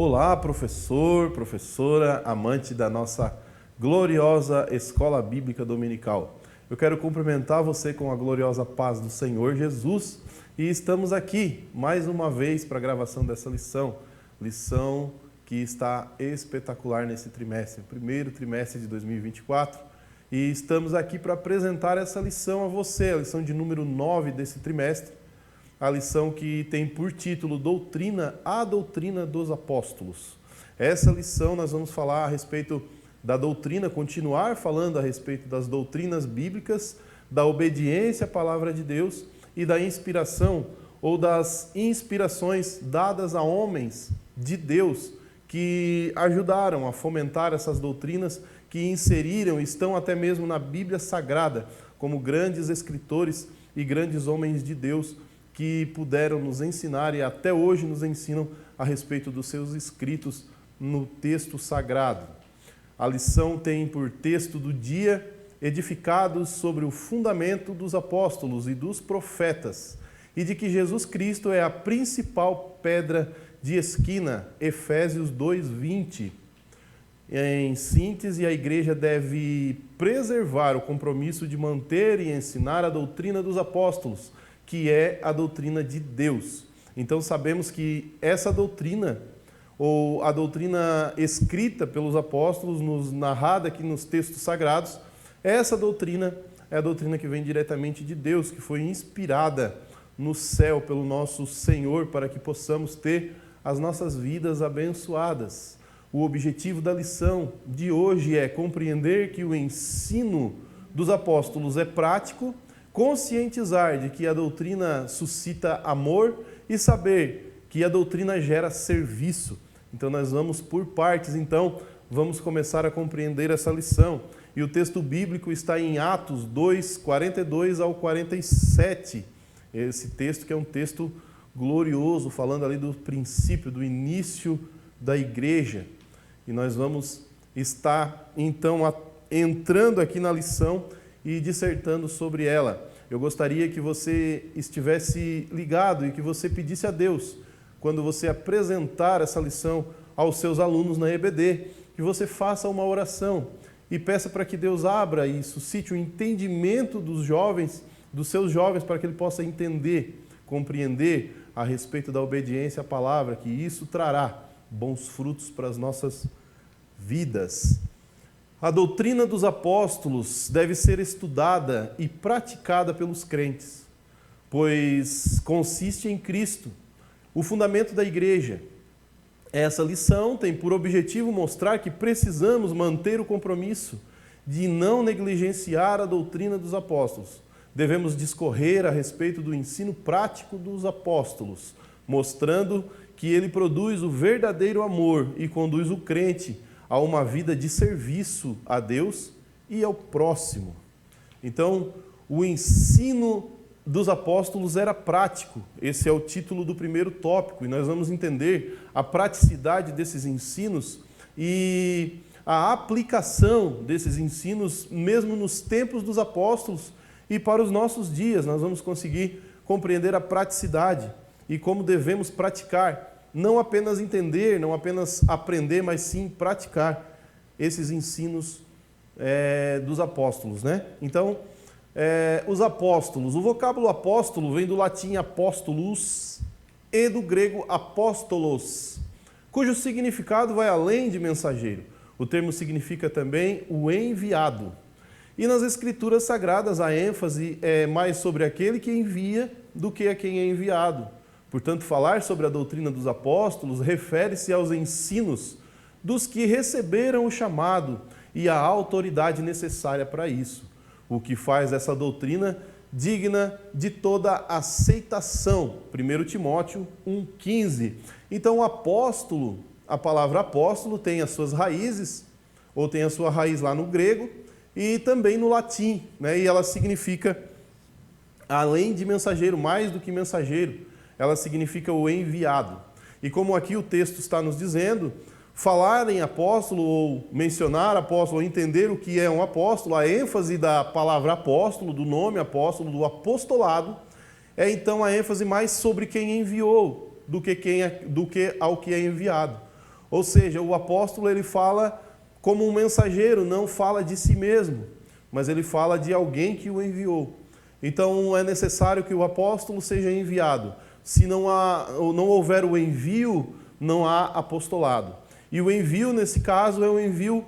Olá, professor, professora, amante da nossa gloriosa Escola Bíblica Dominical. Eu quero cumprimentar você com a gloriosa paz do Senhor Jesus e estamos aqui mais uma vez para a gravação dessa lição que está espetacular nesse trimestre, o primeiro trimestre de 2024. E estamos aqui para apresentar essa lição a você, a lição de número 9 desse trimestre, a lição que tem por título A Doutrina dos Apóstolos. Essa lição nós vamos falar a respeito da doutrina, continuar falando a respeito das doutrinas bíblicas, da obediência à palavra de Deus e da inspiração ou das inspirações dadas a homens de Deus que ajudaram a fomentar essas doutrinas, que inseriram, estão até mesmo na Bíblia Sagrada, como grandes escritores e grandes homens de Deus que puderam nos ensinar e até hoje nos ensinam a respeito dos seus escritos no texto sagrado. A lição tem por texto do dia edificados sobre o fundamento dos apóstolos e dos profetas e de que Jesus Cristo é a principal pedra de esquina, Efésios 2:20. Em síntese, a igreja deve preservar o compromisso de manter e ensinar a doutrina dos apóstolos, que é a doutrina de Deus. Então sabemos que essa doutrina, ou a doutrina escrita pelos apóstolos, narrada aqui nos textos sagrados, essa doutrina é a doutrina que vem diretamente de Deus, que foi inspirada no céu pelo nosso Senhor para que possamos ter as nossas vidas abençoadas. O objetivo da lição de hoje é compreender que o ensino dos apóstolos é prático, conscientizar de que a doutrina suscita amor e saber que a doutrina gera serviço. Então nós vamos por partes, vamos começar a compreender essa lição. E o texto bíblico está em Atos 2, 42 ao 47. Esse texto que é um texto glorioso, falando ali do princípio, do início da igreja. E nós vamos estar, então, entrando aqui na lição e dissertando sobre ela. Eu gostaria que você estivesse ligado e que você pedisse a Deus, quando você apresentar essa lição aos seus alunos na EBD, que você faça uma oração e peça para que Deus abra e suscite o entendimento dos jovens, dos seus jovens, para que ele possa entender, compreender a respeito da obediência à palavra, que isso trará bons frutos para as nossas vidas. A doutrina dos apóstolos deve ser estudada e praticada pelos crentes, pois consiste em Cristo, o fundamento da igreja. Essa lição tem por objetivo mostrar que precisamos manter o compromisso de não negligenciar a doutrina dos apóstolos. Devemos discorrer a respeito do ensino prático dos apóstolos, mostrando que ele produz o verdadeiro amor e conduz o crente a uma vida de serviço a Deus e ao próximo. Então, o ensino dos apóstolos era prático. Esse é o título do primeiro tópico, e nós vamos entender a praticidade desses ensinos e a aplicação desses ensinos mesmo nos tempos dos apóstolos e para os nossos dias. Nós vamos conseguir compreender a praticidade e como devemos praticar. Não apenas entender, não apenas aprender, mas sim praticar esses ensinos dos apóstolos, né? Então, os apóstolos, o vocábulo apóstolo vem do latim apóstolos e do grego apóstolos, cujo significado vai além de mensageiro. O termo significa também o enviado. E nas escrituras sagradas a ênfase é mais sobre aquele que envia do que a quem é enviado. Portanto, falar sobre a doutrina dos apóstolos refere-se aos ensinos dos que receberam o chamado e a autoridade necessária para isso, o que faz essa doutrina digna de toda aceitação. 1 Timóteo 1,15. Então, o apóstolo, a palavra apóstolo tem as suas raízes, ou tem a sua raiz lá no grego, e também no latim, né? E ela significa, além de mensageiro, mais do que mensageiro, ela significa o enviado. E como aqui o texto está nos dizendo, falar em apóstolo ou mencionar apóstolo, ou entender o que é um apóstolo, a ênfase da palavra apóstolo, do nome apóstolo, do apostolado, é então a ênfase mais sobre quem enviou do que ao que é enviado. Ou seja, o apóstolo ele fala como um mensageiro, não fala de si mesmo, mas ele fala de alguém que o enviou. Então é necessário que o apóstolo seja enviado. Se não houver o envio, não há apostolado. E o envio, nesse caso, é o envio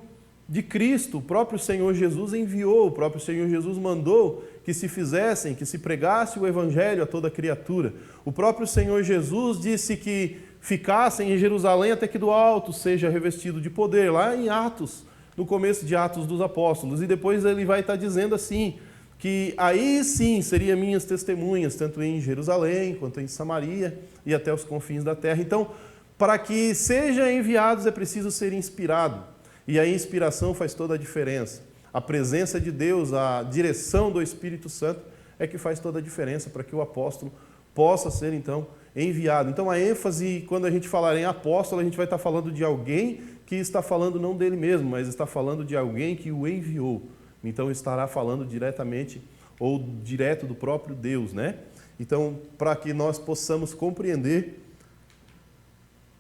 de Cristo. O próprio Senhor Jesus enviou, o próprio Senhor Jesus mandou que se fizessem, que se pregasse o evangelho a toda criatura. O próprio Senhor Jesus disse que ficassem em Jerusalém até que do alto seja revestido de poder, lá em Atos, no começo de Atos dos Apóstolos. E depois ele vai estar dizendo assim, que aí sim seriam minhas testemunhas, tanto em Jerusalém, quanto em Samaria e até os confins da terra. Então, para que sejam enviados é preciso ser inspirado. E a inspiração faz toda a diferença. A presença de Deus, a direção do Espírito Santo é que faz toda a diferença para que o apóstolo possa ser, então, enviado. Então, a ênfase, quando a gente falar em apóstolo, a gente vai estar falando de alguém que está falando não dele mesmo, mas está falando de alguém que o enviou. Então, estará falando diretamente ou direto do próprio Deus, né? Então, para que nós possamos compreender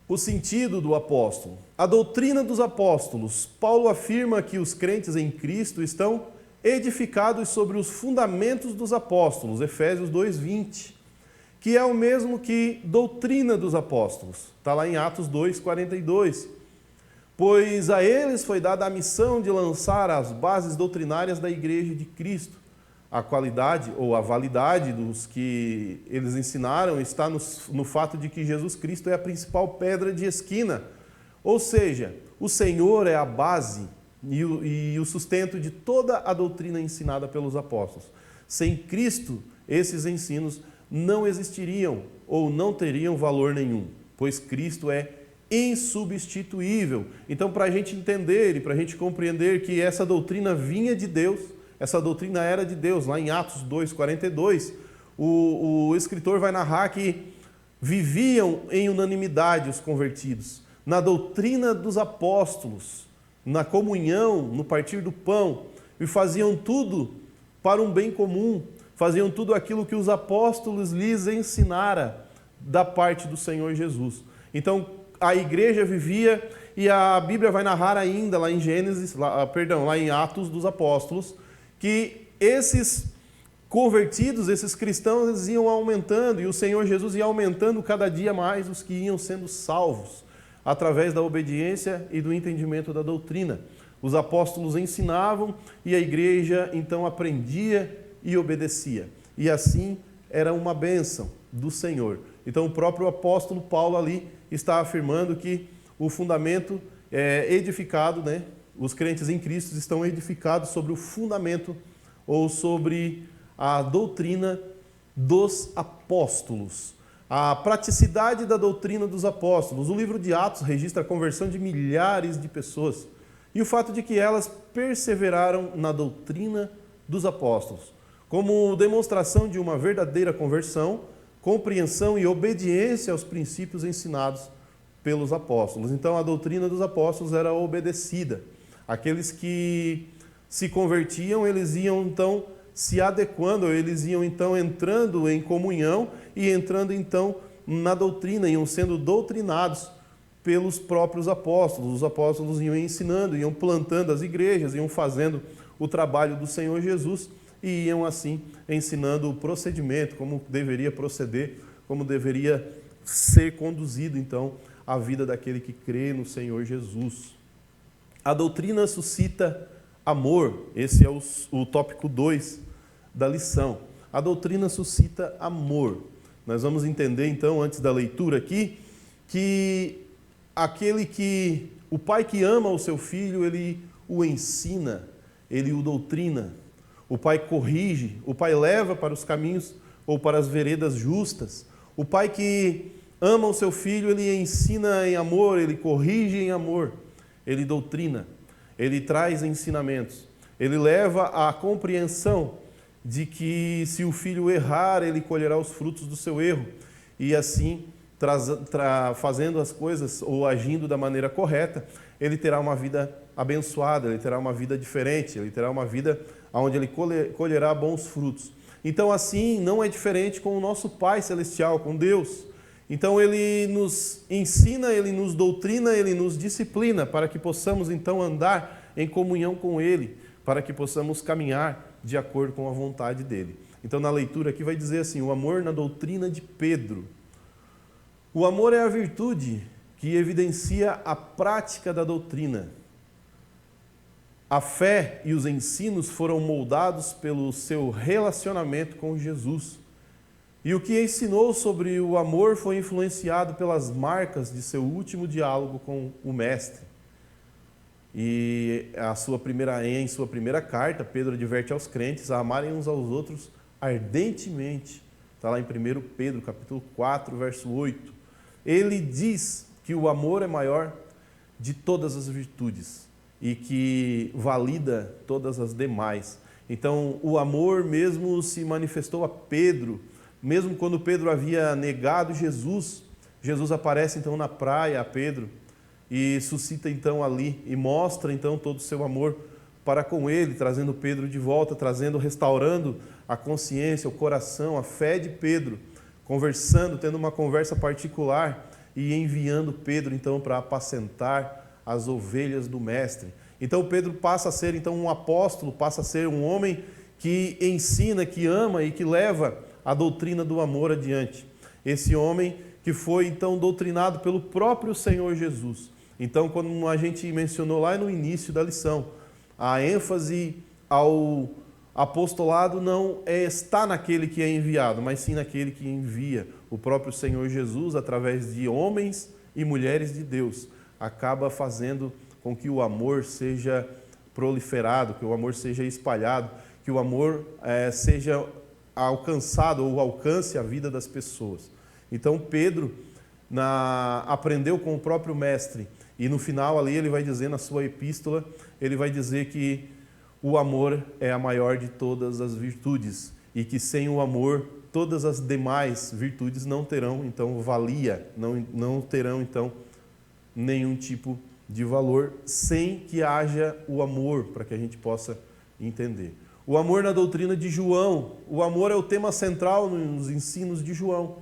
o sentido do apóstolo. A doutrina dos apóstolos. Paulo afirma que os crentes em Cristo estão edificados sobre os fundamentos dos apóstolos, Efésios 2:20, que é o mesmo que doutrina dos apóstolos. Está lá em Atos 2:42. Pois a eles foi dada a missão de lançar as bases doutrinárias da Igreja de Cristo. A qualidade ou a validade dos que eles ensinaram está no fato de que Jesus Cristo é a principal pedra de esquina. Ou seja, o Senhor é a base e o sustento de toda a doutrina ensinada pelos apóstolos. Sem Cristo, esses ensinos não existiriam ou não teriam valor nenhum, pois Cristo é insubstituível. Então, para a gente entender e para a gente compreender que essa doutrina vinha de Deus, essa doutrina era de Deus, lá em Atos 2:42, o escritor vai narrar que viviam em unanimidade os convertidos, na doutrina dos apóstolos, na comunhão, no partir do pão, e faziam tudo para um bem comum, faziam tudo aquilo que os apóstolos lhes ensinara da parte do Senhor Jesus. Então, a igreja vivia, e a Bíblia vai narrar ainda lá em lá em Atos dos Apóstolos, que esses convertidos, esses cristãos, eles iam aumentando, e o Senhor Jesus ia aumentando cada dia mais os que iam sendo salvos, através da obediência e do entendimento da doutrina. Os apóstolos ensinavam e a igreja então aprendia e obedecia. E assim era uma bênção do Senhor. Então o próprio apóstolo Paulo ali está afirmando que o fundamento é edificado, né? Os crentes em Cristo estão edificados sobre o fundamento ou sobre a doutrina dos apóstolos. A praticidade da doutrina dos apóstolos. O livro de Atos registra a conversão de milhares de pessoas e o fato de que elas perseveraram na doutrina dos apóstolos, como demonstração de uma verdadeira conversão, compreensão e obediência aos princípios ensinados pelos apóstolos. Então, a doutrina dos apóstolos era obedecida. Aqueles que se convertiam, eles iam então se adequando, eles iam então entrando em comunhão e entrando então na doutrina, iam sendo doutrinados pelos próprios apóstolos. Os apóstolos iam ensinando, iam plantando as igrejas, iam fazendo o trabalho do Senhor Jesus e iam assim ensinando o procedimento, como deveria proceder, como deveria ser conduzido então a vida daquele que crê no Senhor Jesus. A doutrina suscita amor. Esse é o tópico 2 da lição. A doutrina suscita amor. Nós vamos entender então, antes da leitura aqui, que o pai que ama o seu filho, ele o ensina, ele o doutrina. O pai corrige, o pai leva para os caminhos ou para as veredas justas. O pai que ama o seu filho, ele ensina em amor, ele corrige em amor, ele doutrina, ele traz ensinamentos, ele leva à compreensão de que se o filho errar, ele colherá os frutos do seu erro e assim, fazendo as coisas ou agindo da maneira correta, ele terá uma vida abençoada, ele terá uma vida diferente, ele terá uma vida onde ele colherá bons frutos. Então assim, não é diferente com o nosso Pai Celestial, com Deus. Então ele nos ensina, ele nos doutrina, ele nos disciplina para que possamos então andar em comunhão com ele, para que possamos caminhar de acordo com a vontade dele. Então na leitura aqui vai dizer assim, o amor na doutrina de Pedro. O amor é a virtude que evidencia a prática da doutrina. A fé e os ensinos foram moldados pelo seu relacionamento com Jesus. E o que ensinou sobre o amor foi influenciado pelas marcas de seu último diálogo com o Mestre. E em sua primeira carta, Pedro adverte aos crentes a amarem uns aos outros ardentemente. Está lá em 1 Pedro, capítulo 4, verso 8. Ele diz que o amor é maior de todas as virtudes e que valida todas as demais. Então, o amor mesmo se manifestou a Pedro. Mesmo quando Pedro havia negado Jesus, Jesus aparece então na praia a Pedro e suscita então ali e mostra então todo o seu amor para com ele, trazendo Pedro de volta, restaurando a consciência, o coração, a fé de Pedro, conversando, tendo uma conversa particular e enviando Pedro então para apacentar as ovelhas do Mestre. Então Pedro passa a ser então um apóstolo, passa a ser um homem que ensina, que ama e que leva a doutrina do amor adiante. Esse homem que foi então doutrinado pelo próprio Senhor Jesus. Então, como a gente mencionou lá no início da lição, a ênfase ao apostolado não está naquele que é enviado, mas sim naquele que envia. O próprio Senhor Jesus, através de homens e mulheres de Deus, acaba fazendo com que o amor seja proliferado, que o amor seja espalhado, que o amor seja alcançado ou alcance a vida das pessoas. Então Pedro aprendeu com o próprio Mestre e no final ali ele vai dizer na sua epístola, ele vai dizer que o amor é a maior de todas as virtudes e que sem o amor todas as demais virtudes não terão então valia, não terão então nenhum tipo de valor sem que haja o amor, para que a gente possa entender. O amor na doutrina de João. O amor é o tema central nos ensinos de João.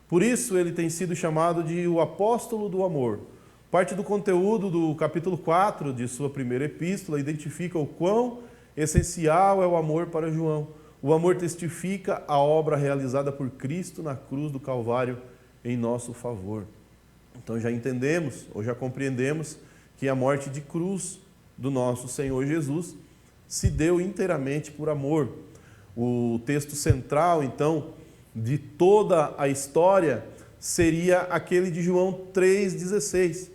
Por isso ele tem sido chamado de o apóstolo do amor. Parte do conteúdo do capítulo 4 de sua primeira epístola identifica o quão essencial é o amor para João. O amor testifica a obra realizada por Cristo na cruz do Calvário em nosso favor. Então já entendemos, ou já compreendemos, que a morte de cruz do nosso Senhor Jesus se deu inteiramente por amor. O texto central, então, de toda a história seria aquele de João 3,16,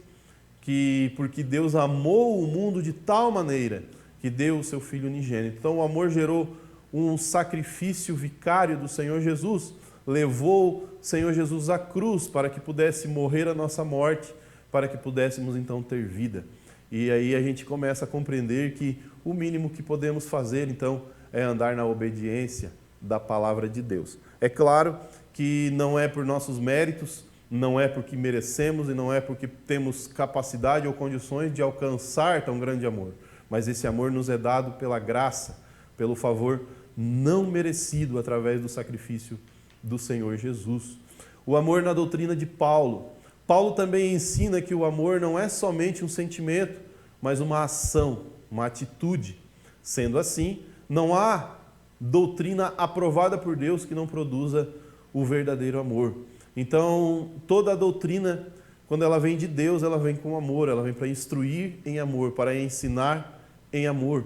que porque Deus amou o mundo de tal maneira que deu o seu Filho unigênito. Então o amor gerou um sacrifício vicário do Senhor Jesus, levou o Senhor Jesus à cruz para que pudesse morrer a nossa morte, para que pudéssemos então ter vida. E aí a gente começa a compreender que o mínimo que podemos fazer, então, é andar na obediência da palavra de Deus. É claro que não é por nossos méritos, não é porque merecemos e não é porque temos capacidade ou condições de alcançar tão grande amor, mas esse amor nos é dado pela graça, pelo favor não merecido através do sacrifício do Senhor Jesus. O amor na doutrina de Paulo. Paulo também ensina que o amor não é somente um sentimento, mas uma ação, uma atitude. Sendo assim, não há doutrina aprovada por Deus que não produza o verdadeiro amor. Então, toda a doutrina, quando ela vem de Deus, ela vem com amor, ela vem para instruir em amor, para ensinar em amor.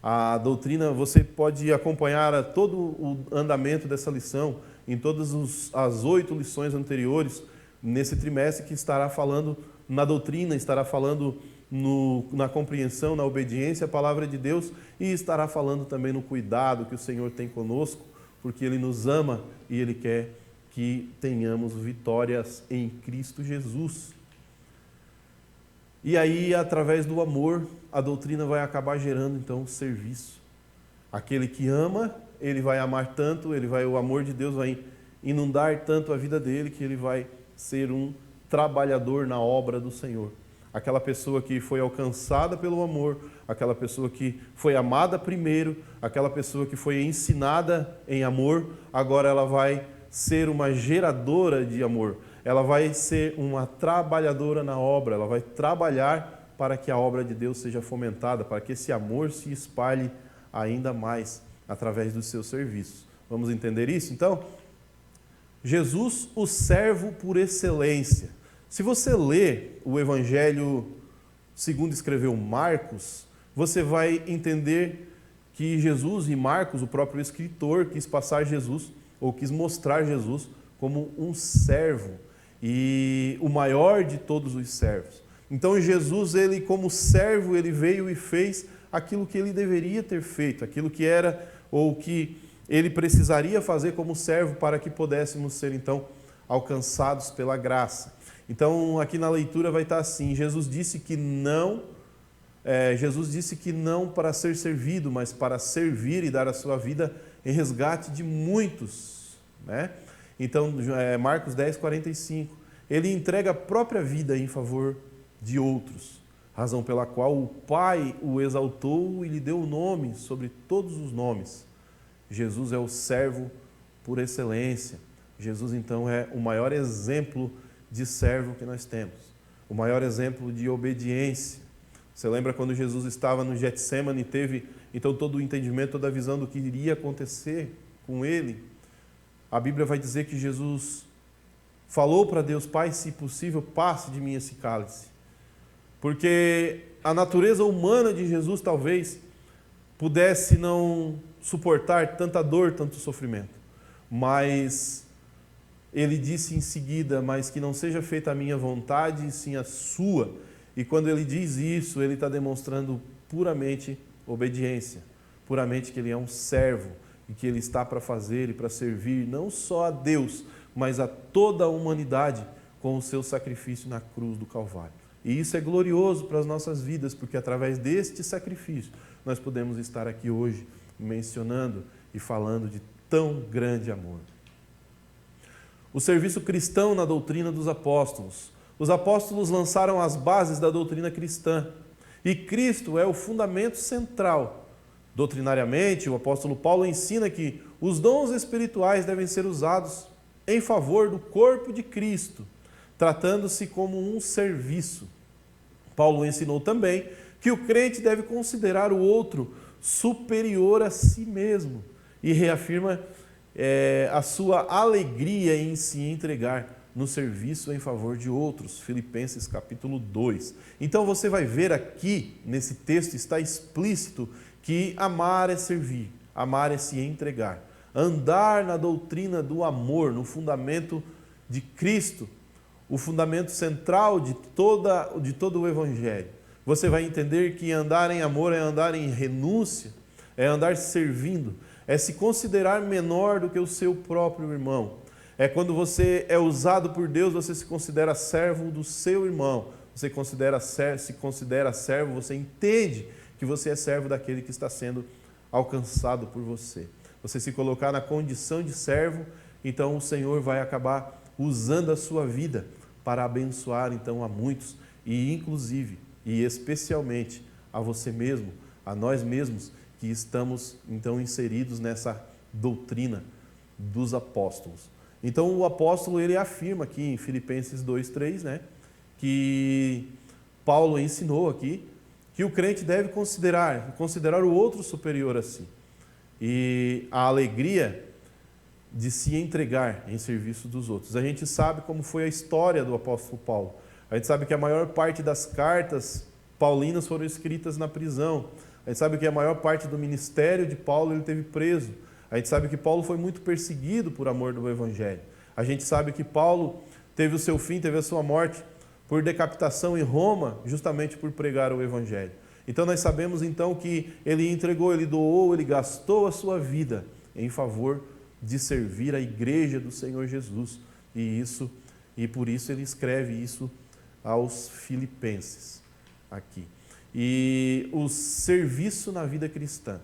A doutrina, você pode acompanhar todo o andamento dessa lição em todas as 8 lições anteriores, nesse trimestre que estará falando na doutrina, estará falando na compreensão, na obediência à palavra de Deus e estará falando também no cuidado que o Senhor tem conosco, porque Ele nos ama e Ele quer que tenhamos vitórias em Cristo Jesus. E aí, através do amor, a doutrina vai acabar gerando, então, serviço. Aquele que ama, ele vai amar tanto, o amor de Deus vai inundar tanto a vida dele, que ele vai ser um trabalhador na obra do Senhor. Aquela pessoa que foi alcançada pelo amor, aquela pessoa que foi amada primeiro, aquela pessoa que foi ensinada em amor, agora ela vai ser uma geradora de amor. ela vai ser uma trabalhadora na obra, ela vai trabalhar para que a obra de Deus seja fomentada, para que esse amor se espalhe ainda mais através dos seus serviços. Vamos entender isso? Então, Jesus, o servo por excelência. Se você ler o Evangelho segundo escreveu Marcos, você vai entender que Jesus e Marcos, o próprio escritor, quis passar Jesus, ou quis mostrar Jesus como um servo e o maior de todos os servos. Então Jesus, ele como servo, ele veio e fez aquilo que ele deveria ter feito, aquilo que era ou que ele precisaria fazer como servo para que pudéssemos ser então alcançados pela graça. Então aqui na leitura vai estar assim: Jesus disse que não para ser servido, mas para servir e dar a sua vida em resgate de muitos, né? Então, Marcos 10, 45, ele entrega a própria vida em favor de outros, razão pela qual o Pai o exaltou e lhe deu o nome sobre todos os nomes. Jesus é o servo por excelência. Jesus, então, é o maior exemplo de servo que nós temos, o maior exemplo de obediência. Você lembra quando Jesus estava no Getsemane e teve então todo o entendimento, toda a visão do que iria acontecer com ele? A Bíblia vai dizer que Jesus falou para Deus: Pai, se possível, passe de mim esse cálice. Porque a natureza humana de Jesus talvez pudesse não suportar tanta dor, tanto sofrimento. Mas ele disse em seguida: mas que não seja feita a minha vontade, e sim a sua. E quando ele diz isso, ele está demonstrando puramente obediência, puramente que ele é um servo e que ele está para fazer e para servir não só a Deus, mas a toda a humanidade com o seu sacrifício na cruz do Calvário. E isso é glorioso para as nossas vidas, porque através deste sacrifício nós podemos estar aqui hoje mencionando e falando de tão grande amor. O serviço cristão na doutrina dos apóstolos. Os apóstolos lançaram as bases da doutrina cristã e Cristo é o fundamento central. Doutrinariamente, o apóstolo Paulo ensina que os dons espirituais devem ser usados em favor do corpo de Cristo, tratando-se como um serviço. Paulo ensinou também que o crente deve considerar o outro superior a si mesmo e reafirma a sua alegria em se entregar no serviço em favor de outros. Filipenses capítulo 2. Então você vai ver aqui, nesse texto, está explícito que amar é servir, amar é se entregar. Andar na doutrina do amor, no fundamento de Cristo, o fundamento central de todo o Evangelho. Você vai entender que andar em amor é andar em renúncia, é andar servindo, é se considerar menor do que o seu próprio irmão. É quando você é usado por Deus, você se considera servo do seu irmão. Você se considera servo, você entende que você é servo daquele que está sendo alcançado por você. Você se colocar na condição de servo, então o Senhor vai acabar usando a sua vida para abençoar então a muitos e inclusive e especialmente a você mesmo, a nós mesmos que estamos então inseridos nessa doutrina dos apóstolos. Então o apóstolo ele afirma aqui em Filipenses 2:3, né, que Paulo ensinou aqui que o crente deve considerar o outro superior a si. E a alegria de se entregar em serviço dos outros. A gente sabe como foi a história do apóstolo Paulo. A gente sabe que a maior parte das cartas paulinas foram escritas na prisão. A gente sabe que a maior parte do ministério de Paulo ele teve preso. A gente sabe que Paulo foi muito perseguido por amor do Evangelho. A gente sabe que Paulo teve o seu fim, teve a sua morte por decapitação em Roma, justamente por pregar o Evangelho. Então nós sabemos então que ele entregou, ele doou, ele gastou a sua vida em favor de servir a igreja do Senhor Jesus. E por isso ele escreve isso aos filipenses aqui. E o serviço na vida cristã.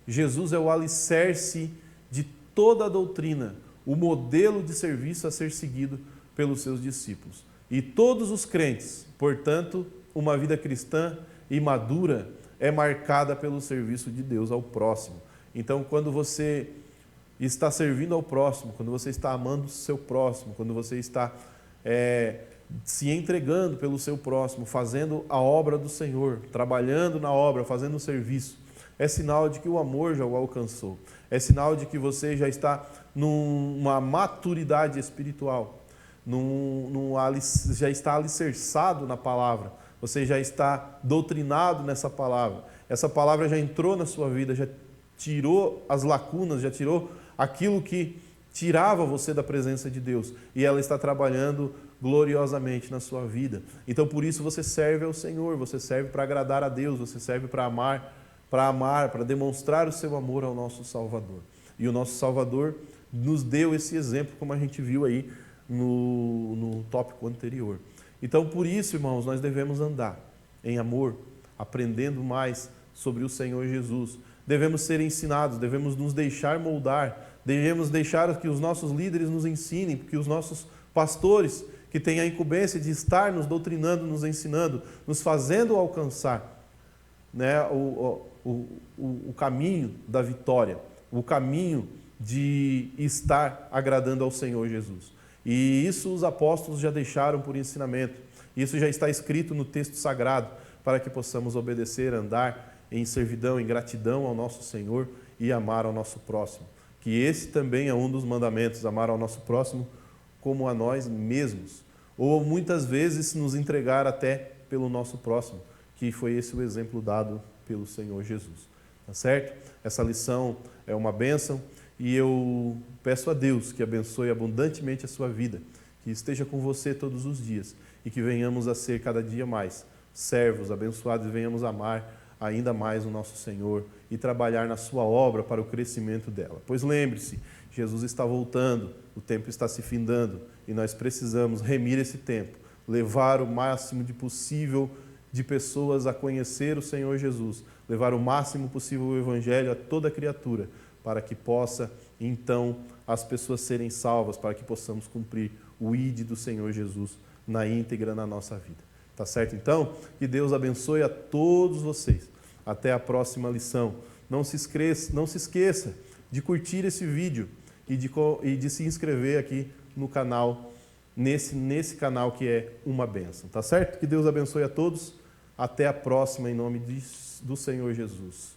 Jesus é o alicerce de toda a doutrina, o modelo de serviço a ser seguido pelos seus discípulos. E todos os crentes, portanto, uma vida cristã e madura é marcada pelo serviço de Deus ao próximo. Então, quando você está servindo ao próximo, quando você está amando o seu próximo, quando você está se entregando pelo seu próximo, fazendo a obra do Senhor, trabalhando na obra, fazendo o serviço, é sinal de que o amor já o alcançou. É sinal de que você já está numa maturidade espiritual, já está alicerçado na palavra, você já está doutrinado nessa palavra. Essa palavra já entrou na sua vida, já tirou as lacunas, já tirou aquilo que tirava você da presença de Deus. E ela está trabalhando gloriosamente na sua vida. Então, por isso, você serve ao Senhor, você serve para agradar a Deus, você serve para amar, para demonstrar o seu amor ao nosso Salvador. E o nosso Salvador nos deu esse exemplo, como a gente viu aí no tópico anterior. Então, por isso, irmãos, nós devemos andar em amor, aprendendo mais sobre o Senhor Jesus. Devemos ser ensinados, devemos nos deixar moldar, devemos deixar que os nossos líderes nos ensinem, que os nossos pastores, que têm a incumbência de estar nos doutrinando, nos ensinando, nos fazendo alcançar, né, o caminho da vitória, o caminho de estar agradando ao Senhor Jesus. E isso os apóstolos já deixaram por ensinamento. Isso já está escrito no texto sagrado, para que possamos obedecer, andar em servidão, em gratidão ao nosso Senhor e amar ao nosso próximo. Que esse também é um dos mandamentos, amar ao nosso próximo como a nós mesmos. Ou muitas vezes nos entregar até pelo nosso próximo, que foi esse o exemplo dado pelo Senhor Jesus. Tá certo? Essa lição é uma bênção e eu peço a Deus que abençoe abundantemente a sua vida, que esteja com você todos os dias e que venhamos a ser cada dia mais servos, abençoados e venhamos amar ainda mais o nosso Senhor e trabalhar na sua obra para o crescimento dela. Pois lembre-se, Jesus está voltando, o tempo está se findando e nós precisamos remir esse tempo, levar o máximo de possível de pessoas a conhecer o Senhor Jesus, levar o máximo possível o Evangelho a toda criatura, para que possa, então, as pessoas serem salvas, para que possamos cumprir o ID do Senhor Jesus na íntegra na nossa vida. Tá certo, então? Que Deus abençoe a todos vocês. Até a próxima lição. Não se esqueça de curtir esse vídeo e de se inscrever aqui no canal, nesse canal que é uma bênção. Tá certo? Que Deus abençoe a todos. Até a próxima, em nome do Senhor Jesus.